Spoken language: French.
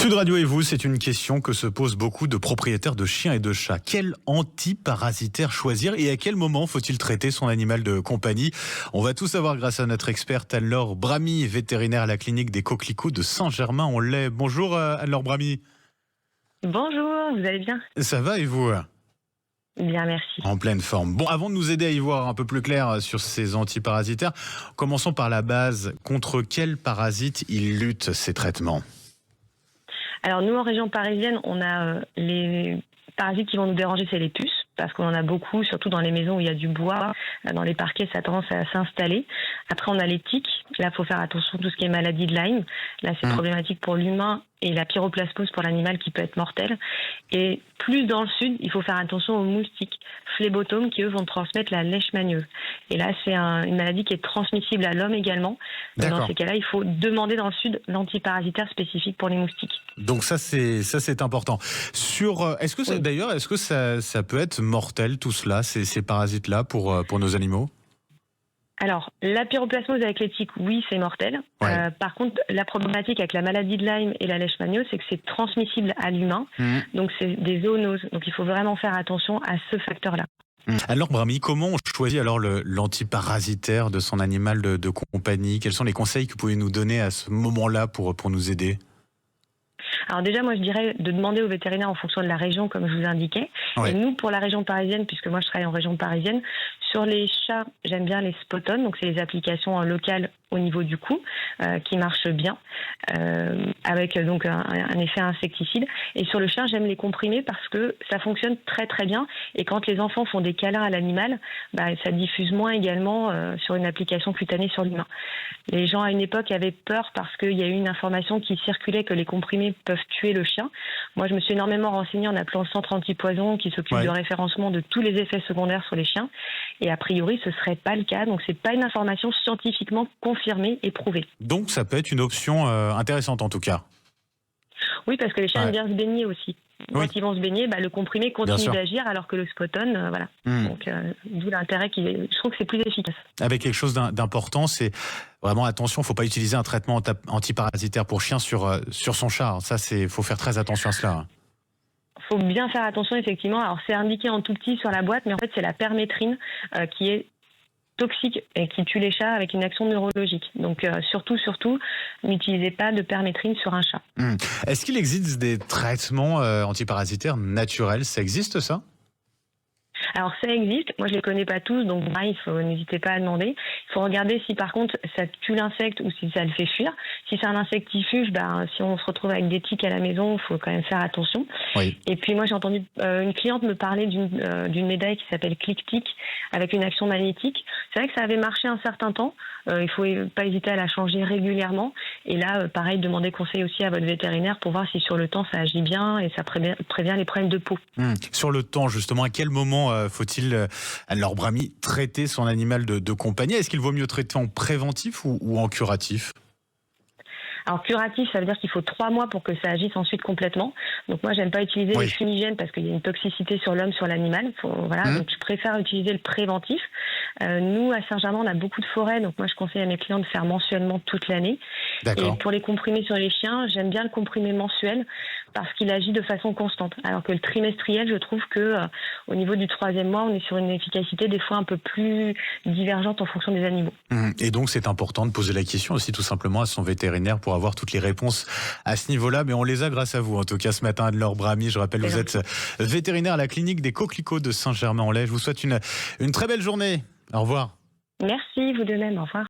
Sud Radio et vous, c'est une question que se posent beaucoup de propriétaires de chiens et de chats. Quel antiparasitaire choisir et à quel moment faut-il traiter son animal de compagnie? On va tout savoir grâce à notre experte Anne-Laure Bramy, vétérinaire à la clinique des Coquelicots de Saint-Germain-en-Laye. Bonjour Anne-Laure Bramy. Bonjour, vous allez bien? Ça va et vous? Bien, merci. En pleine forme. Bon, avant de nous aider à y voir un peu plus clair sur ces antiparasitaires, commençons par la base. Contre quels parasites ils luttent, ces traitements? Alors nous, en région parisienne, on a les parasites qui vont nous déranger, c'est les puces, parce qu'on en a beaucoup, surtout dans les maisons où il y a du bois. Dans les parquets, ça a tendance à s'installer. Après, on a les tiques. Là, il faut faire attention à tout ce qui est maladie de Lyme. Là, c'est problématique pour l'humain et la pyroplasmose pour l'animal qui peut être mortelle. Et plus dans le sud, il faut faire attention aux moustiques phlébotomes qui, eux, vont transmettre la leishmaniose. Et là, c'est une maladie qui est transmissible à l'homme également. Dans ces cas-là, il faut demander dans le sud l'antiparasitaire spécifique pour les moustiques. Donc ça c'est important. Est-ce que ça peut être mortel tout cela, ces parasites là pour nos animaux? Alors, la pyroplasmose avec les tiques, oui, c'est mortel. Ouais. Par contre, la problématique avec la maladie de Lyme et la leishmaniose, c'est que c'est transmissible à l'humain. Donc, c'est des zoonoses. Donc, il faut vraiment faire attention à ce facteur-là. Alors Bramy, comment on choisit alors l'antiparasitaire de son animal de compagnie? Quels sont les conseils que vous pouvez nous donner à ce moment-là pour nous aider? Alors déjà, moi, je dirais de demander au vétérinaire en fonction de la région, comme je vous indiquais. Ouais. Et nous, pour la région parisienne, puisque moi, je travaille en région parisienne, sur les chats, j'aime bien les Spoton, donc c'est les applications locales au niveau du cou, qui marchent bien, avec donc un effet insecticide. Et sur le chien, j'aime les comprimés parce que ça fonctionne très très bien. Et quand les enfants font des câlins à l'animal, ça diffuse moins également sur une application cutanée sur l'humain. Les gens à une époque avaient peur parce qu'il y a eu une information qui circulait que les comprimés peuvent tuer le chien. Moi, je me suis énormément renseignée en appelant le centre antipoison qui s'occupe du référencement de tous les effets secondaires sur les chiens. Et a priori, ce serait pas le cas. Donc, c'est pas une information scientifiquement confirmée et prouvée. Donc ça peut être une option intéressante en tout cas. Oui, parce que les chiens aiment bien se baigner aussi. Quand ils vont se baigner, le comprimé continue d'agir alors que le Spoton, voilà. Donc, d'où l'intérêt je trouve que c'est plus efficace. Avec quelque chose d'important, c'est vraiment attention, il ne faut pas utiliser un traitement antiparasitaire pour chien sur son chat. Ça, faut faire très attention à cela. Faut bien faire attention, effectivement. Alors, c'est indiqué en tout petit sur la boîte, mais en fait, c'est la permétrine qui est toxique et qui tue les chats avec une action neurologique. Donc, surtout, n'utilisez pas de permétrine sur un chat. Est-ce qu'il existe des traitements antiparasitaires naturels? Ça existe, ça? Alors ça existe, moi je les connais pas tous, donc n'hésitez pas à demander. Il faut regarder si par contre ça tue l'insecte ou si ça le fait fuir. Si c'est un insectifuge, si on se retrouve avec des tiques à la maison, il faut quand même faire attention. Oui. Et puis moi j'ai entendu une cliente me parler d'une médaille qui s'appelle Click-Tic avec une action magnétique. C'est vrai que ça avait marché un certain temps, il faut pas hésiter à la changer régulièrement. Et là, pareil, demandez conseil aussi à votre vétérinaire pour voir si sur le temps ça agit bien et ça prévient les problèmes de peau. Sur le temps, justement, à quel moment faut-il, Anne-Laure Bramy, traiter son animal de compagnie? Est-ce qu'il vaut mieux traiter en préventif ou en curatif? Alors curatif, ça veut dire qu'il faut 3 mois pour que ça agisse ensuite complètement. Donc moi, j'aime pas utiliser les fumigènes parce qu'il y a une toxicité sur l'homme, sur l'animal. Donc je préfère utiliser le préventif. Nous, à Saint-Germain, on a beaucoup de forêts, donc moi je conseille à mes clients de faire mensuellement toute l'année. Et pour les comprimés sur les chiens, j'aime bien le comprimé mensuel parce qu'il agit de façon constante. Alors que le trimestriel, je trouve que au niveau du 3e mois, on est sur une efficacité des fois un peu plus divergente en fonction des animaux. Et donc c'est important de poser la question aussi tout simplement à son vétérinaire pour avoir toutes les réponses à ce niveau-là, mais on les a grâce à vous. En tout cas, ce matin, Anne-Laure Bramy, je rappelle, vous êtes vétérinaire à la clinique des Coquelicots de Saint-Germain-en-Laye. Je vous souhaite une très belle journée. Au revoir. Merci, vous de même. Au revoir.